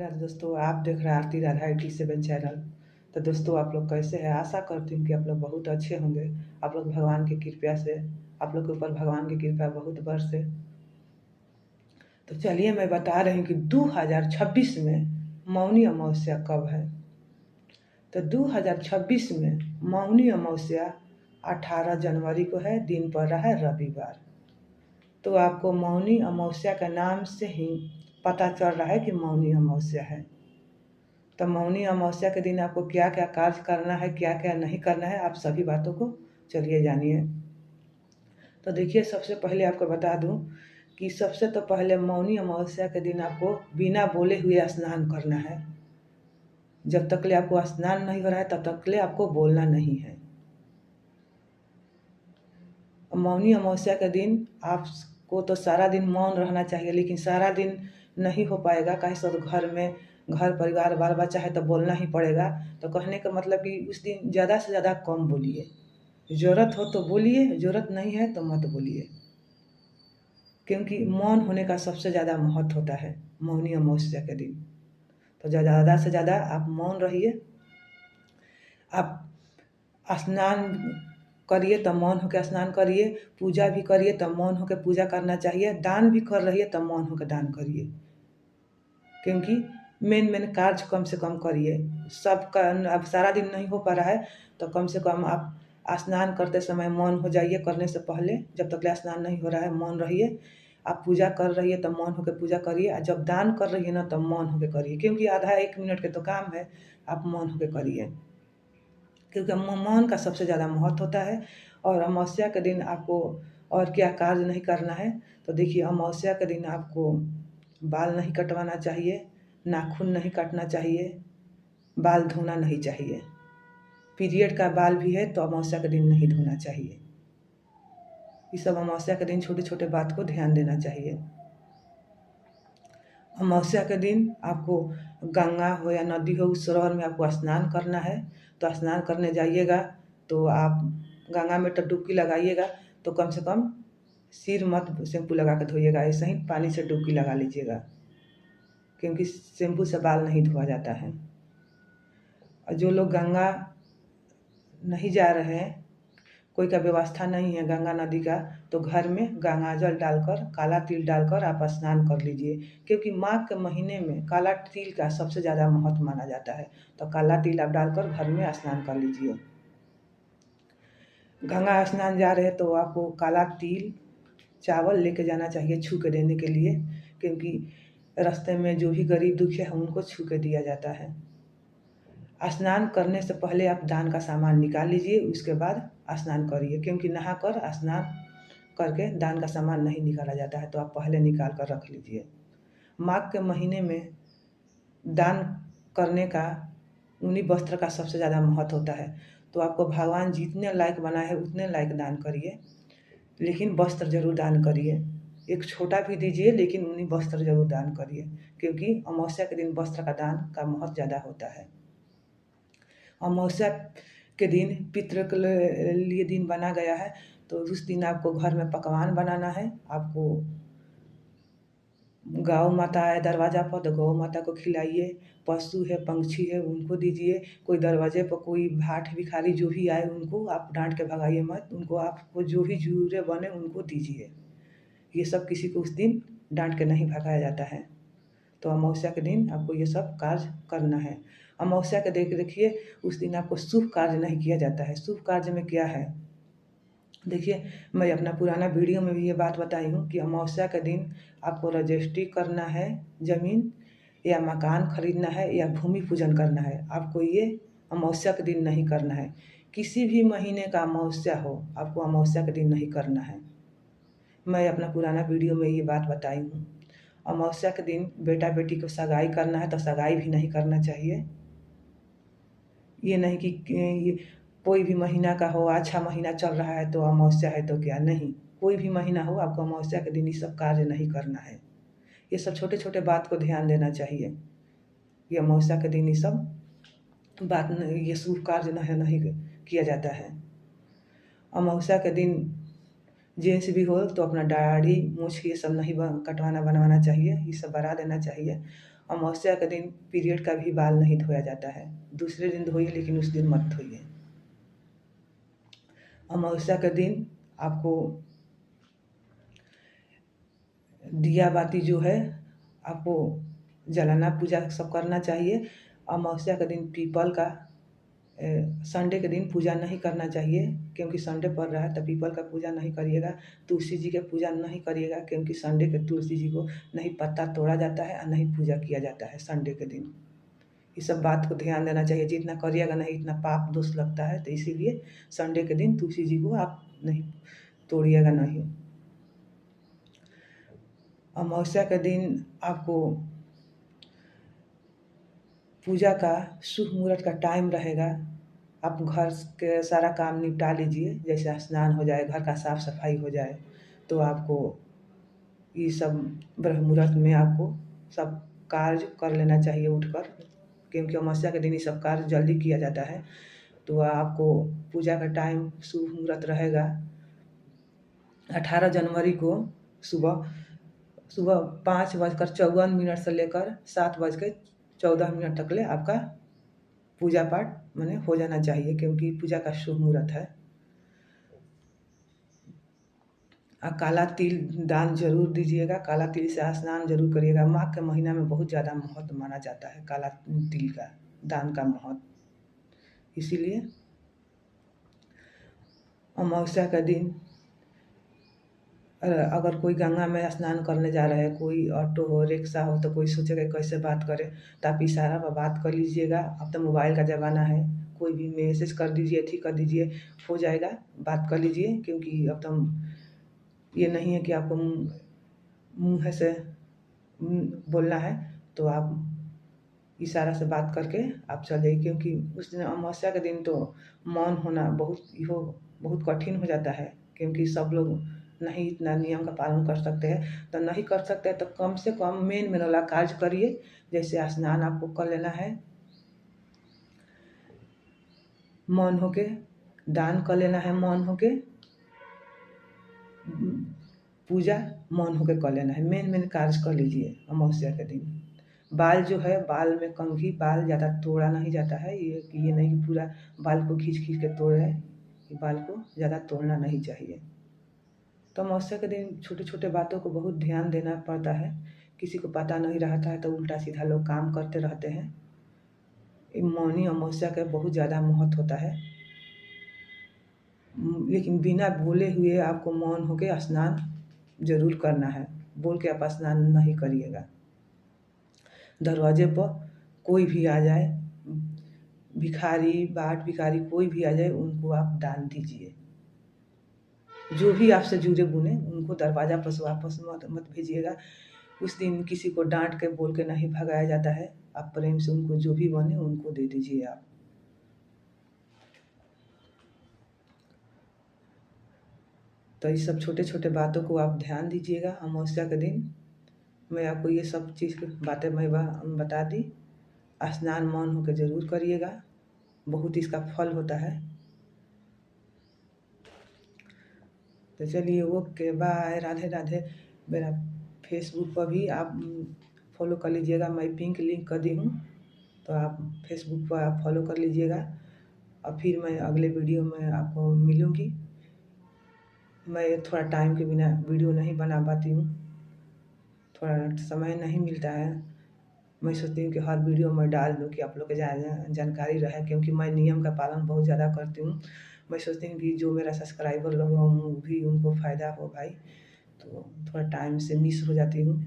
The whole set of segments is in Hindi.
नमस्कार दोस्तों, आप देख रहे हैं आरती राधा 87 चैनल। तो दोस्तों, आप लोग कैसे हैं? आशा करती हूँ कि आप लोग बहुत अच्छे होंगे। आप लोग भगवान की कृपा से, आप लोग के ऊपर भगवान की कृपा बहुत बरसे। तो चलिए मैं बता रही हूँ कि 2026 में मौनी अमावस्या कब है। तो 2026 में मौनी अमावस्या 18 जनवरी को है, दिन पड़ रहा है रविवार। तो आपको मौनी अमावस्या के नाम से ही पता चल रहा है कि मौनी अमावस्या है। तो मौनी अमावस्या के दिन आपको क्या क्या कार्य करना है, क्या क्या नहीं करना है, आप सभी बातों को चलिए जानिए। तो देखिए, सबसे पहले आपको बता दूं कि सबसे तो पहले मौनी अमावस्या के दिन आपको बिना बोले हुए स्नान करना है। जब तक ले आपको स्नान नहीं हो रहा है तब तक ले आपको बोलना नहीं है। मौनी अमावस्या के दिन आपको तो सारा दिन मौन रहना चाहिए, लेकिन सारा दिन नहीं हो पाएगा। कैसे तो घर में घर परिवार बाल बच्चा है तो बोलना ही पड़ेगा। तो कहने का मतलब कि उस दिन ज़्यादा से ज़्यादा कम बोलिए। ज़रूरत हो तो बोलिए, ज़रूरत नहीं है तो मत बोलिए, क्योंकि मौन होने का सबसे ज़्यादा महत्व होता है मौनी अमावस्या के दिन। तो ज़्यादा से ज़्यादा आप मौन रहिए। आप स्नान करिए तो मौन होकर स्नान करिए, पूजा भी करिए तो मौन होकर पूजा करना चाहिए, दान भी कर रही है तो मौन होकर दान करिए। क्योंकि मेन कार्य कम से कम करिए। सबका अब सारा दिन नहीं हो पा रहा है तो कम से कम आप स्नान करते समय मौन हो जाइए। करने से पहले जब तक स्नान नहीं हो रहा है मौन रहिए। आप पूजा कर रही है तो मौन होकर पूजा करिए, और जब दान कर रही है ना तब मौन होकर करिए, क्योंकि आधा 1 मिनट के तो काम है। आप मौन होकर करिए, क्योंकि मौन का सबसे ज़्यादा महत्व होता है। और अमावस्या के दिन आपको और क्या कार्य नहीं करना है। तो देखिए, अमावस्या के दिन आपको बाल नहीं कटवाना चाहिए, नाखून नहीं काटना चाहिए, बाल धोना नहीं चाहिए। पीरियड का बाल भी है तो अमावस्या के दिन नहीं धोना चाहिए। ये सब अमावस्या के दिन छोटे छोटे बात को ध्यान देना चाहिए। अमावस्या के दिन आपको गंगा हो या नदी हो, उस सरोवर में आपको स्नान करना है। तो स्नान करने जाइएगा तो आप गंगा में तो डुबकी लगाइएगा, तो कम से कम सिर मत शैम्पू लगा के धोइएगा, ऐसे ही पानी से डुबकी लगा लीजिएगा, क्योंकि शैम्पू से बाल नहीं धोया जाता है। और जो लोग गंगा नहीं जा रहे हैं, कोई का व्यवस्था नहीं है गंगा नदी का, तो घर में गंगा जल डालकर, काला तिल डालकर आप स्नान कर लीजिए, क्योंकि माघ के महीने में काला तिल का सबसे ज़्यादा महत्व माना जाता है। तो काला तिल आप डालकर घर में स्नान कर लीजिए। गंगा स्नान जा रहे हैं तो आपको काला तिल चावल लेके जाना चाहिए छू के देने के लिए, क्योंकि रास्ते में जो भी गरीब दुखिया है उनको छू के दिया जाता है। स्नान करने से पहले आप दान का सामान निकाल लीजिए, उसके बाद स्नान करिए, क्योंकि नहाकर स्नान करके दान का सामान नहीं निकाला जाता है, तो आप पहले निकाल कर रख लीजिए। माघ के महीने में दान करने का ऊनी वस्त्र का सबसे ज़्यादा महत्व होता है। तो आपको भगवान जितने लायक बनाए हैं उतने लायक दान करिए, लेकिन वस्त्र जरूर दान करिए। एक छोटा भी दीजिए, लेकिन ऊनी वस्त्र जरूर दान करिए, क्योंकि अमावस्या के दिन वस्त्र का दान का महत्व ज़्यादा होता है। अमावस्या के दिन पितरों के लिए दिन बना गया है, तो उस दिन आपको घर में पकवान बनाना है। आपको गौ माता है दरवाज़ा पर तो गौ माता को खिलाइए, पशु है पंछी है उनको दीजिए, कोई दरवाजे पर कोई भाट भिखारी जो भी आए उनको आप डांट के भगाइए मत, उनको आपको जो भी जरूरत बने उनको दीजिए। ये सब किसी को उस दिन डांट के नहीं भगाया जाता है। तो अमावस्या के दिन आपको ये सब कार्य करना है। अमावस्या के देखिए, उस दिन आपको शुभ कार्य नहीं किया जाता है। शुभ कार्य में क्या है, देखिए, मैं अपना पुराना वीडियो में भी ये बात बताई हूँ कि अमावस्या के दिन आपको रजिस्ट्री करना है, ज़मीन या मकान खरीदना है या भूमि पूजन करना है। आपको ये अमावस्या के दिन नहीं करना है। किसी भी महीने का अमावस्या हो, आपको अमावस्या के दिन नहीं करना है। मैं अपना पुराना वीडियो में ये बात बताई हूँ। अमावस्या के दिन बेटा बेटी को सगाई करना है तो सगाई भी नहीं करना चाहिए। ये नहीं कि ये कोई भी महीना का हो, अच्छा महीना चल रहा है तो अमावस्या है तो क्या, नहीं, कोई भी महीना हो आपको अमावस्या के दिन ये सब कार्य नहीं करना है। ये सब छोटे छोटे बात को ध्यान देना चाहिए। ये अमावस्या के दिन ये सब बात ये शुभ कार्य नहीं किया जाता है। अमावस्या के दिन जेंट्स भी हो तो अपना दाढ़ी मूछ ये सब नहीं कटवाना बनवाना चाहिए, ये सब बढ़ा देना चाहिए। अमावस्या के दिन पीरियड का भी बाल नहीं धोया जाता है। दूसरे दिन धोइए लेकिन उस दिन मत धोइए। अमावस्या के दिन आपको दिया बाती जो है आपको जलाना, पूजा सब करना चाहिए। अमावस्या के दिन पीपल का संडे के दिन पूजा नहीं करना चाहिए, क्योंकि संडे पड़ रहा है तो पीपल का पूजा नहीं करिएगा। तुलसी जी के पूजा नहीं करिएगा, क्योंकि संडे के तुलसी जी को नहीं पत्ता तोड़ा जाता है और नहीं पूजा किया जाता है संडे के दिन। इस सब बात को ध्यान देना चाहिए। जितना करिएगा नहीं इतना पाप दोष लगता है, तो इसीलिए संडे के दिन तुलसी जी को आप नहीं तोड़िएगा नहीं। अमावस्या के दिन आपको पूजा का शुभ मुहूर्त का टाइम रहेगा। आप घर के सारा काम निपटा लीजिए, जैसे स्नान हो जाए, घर का साफ सफाई हो जाए, तो आपको ये सब ब्रह्म मुहूर्त में आपको सब कार्य कर लेना चाहिए उठकर, क्योंकि अमावस्या के दिन ये सब कार्य जल्दी किया जाता है। तो आपको पूजा का टाइम शुभ मुहूर्त रहेगा 18 जनवरी को सुबह 5:54 से लेकर 7:14 तक ले आपका पूजा पाठ माने हो जाना चाहिए, क्योंकि पूजा का शुभ मुहूर्त है। काला तिल दान जरूर दीजिएगा, काला तिल से स्नान जरूर करिएगा। माघ के महीना में बहुत ज़्यादा महत्व माना जाता है काला तिल का दान का महत्व, इसीलिए अमावस्या का दिन अगर कोई गंगा में स्नान करने जा रहा है, कोई ऑटो हो, रिक्शा हो, तो कोई सोचेगा कैसे बात करे, तो आप इशारा पर बात कर लीजिएगा। अब तो मोबाइल का ज़माना है, कोई भी मैसेज कर दीजिए, ठीक कर दीजिए, हो जाएगा, बात कर लीजिए। क्योंकि अब तो ये नहीं है कि आपको मुँह से बोलना है, तो आप इशारा से बात करके आप चल जाइए। क्योंकि उस दिन अमावस्या के दिन तो मौन होना बहुत कठिन हो जाता है, क्योंकि सब लोग नहीं इतना नियम का पालन कर सकते हैं। तो नहीं कर सकते हैं तो कम से कम मेन वाला कार्य करिए, जैसे स्नान आपको कर लेना है, मौन होके दान कर लेना है, मौन होके पूजा मौन होके कर लेना है। मेन कार्य कर लीजिए अमावस्या के दिन। बाल जो है, बाल में कंघी, बाल ज़्यादा तोड़ा नहीं जाता है। ये नहीं कि पूरा बाल को खींच के तोड़ रहे हैं, बाल को ज़्यादा तोड़ना नहीं चाहिए। तो अमावस्या के दिन छोटे छोटे बातों को बहुत ध्यान देना पड़ता है। किसी को पता नहीं रहता है तो उल्टा सीधा लोग काम करते रहते हैं। मौनी अमावस्या का बहुत ज़्यादा महत्व होता है, लेकिन बिना बोले हुए आपको मौन होकर स्नान जरूर करना है। बोल के आप स्नान नहीं करिएगा। दरवाजे पर कोई भी आ जाए, भिखारी बाट भिखारी कोई भी आ जाए, उनको आप दान दीजिए। जो भी आपसे जुड़े बुने उनको दरवाजा पर से वापस मत भेजिएगा। उस दिन किसी को डांट के बोल के नहीं भगाया जाता है। आप प्रेम से उनको जो भी बने उनको दे दीजिए आप। तो इस सब छोटे छोटे बातों को आप ध्यान दीजिएगा अमावस्या के दिन। मैं आपको ये सब चीज़ की बातें मैं बता दी। स्नान मौन होकर जरूर करिएगा, बहुत इसका फल होता है। तो चलिए, ओके, बाय, राधे राधे। मेरा फेसबुक पर भी आप फॉलो कर लीजिएगा, मैं पिंक लिंक कर दी हूँ, तो आप फेसबुक पर आप फॉलो कर लीजिएगा। और फिर मैं अगले वीडियो में आपको मिलूँगी। मैं थोड़ा टाइम के बिना वीडियो नहीं बना पाती हूँ, थोड़ा समय नहीं मिलता है। मैं सोचती हूँ कि हर वीडियो में डाल दूँ कि आप लोग को जानकारी रहे, क्योंकि मैं नियम का पालन बहुत ज़्यादा करती हूँ। मैं सोचती हूँ कि जो मेरा सब्सक्राइबर लोग हों भी उनको फ़ायदा हो भाई, तो थोड़ा टाइम से मिस हो जाती हूँ।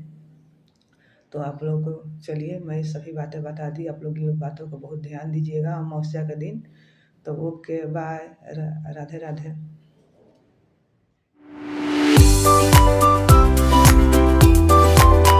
तो आप लोग को चलिए मैं सभी बातें बता दी। आप लोग इन बातों को बहुत ध्यान दीजिएगा अमावस्या के दिन। तो ओके, बाय, राधे राधे।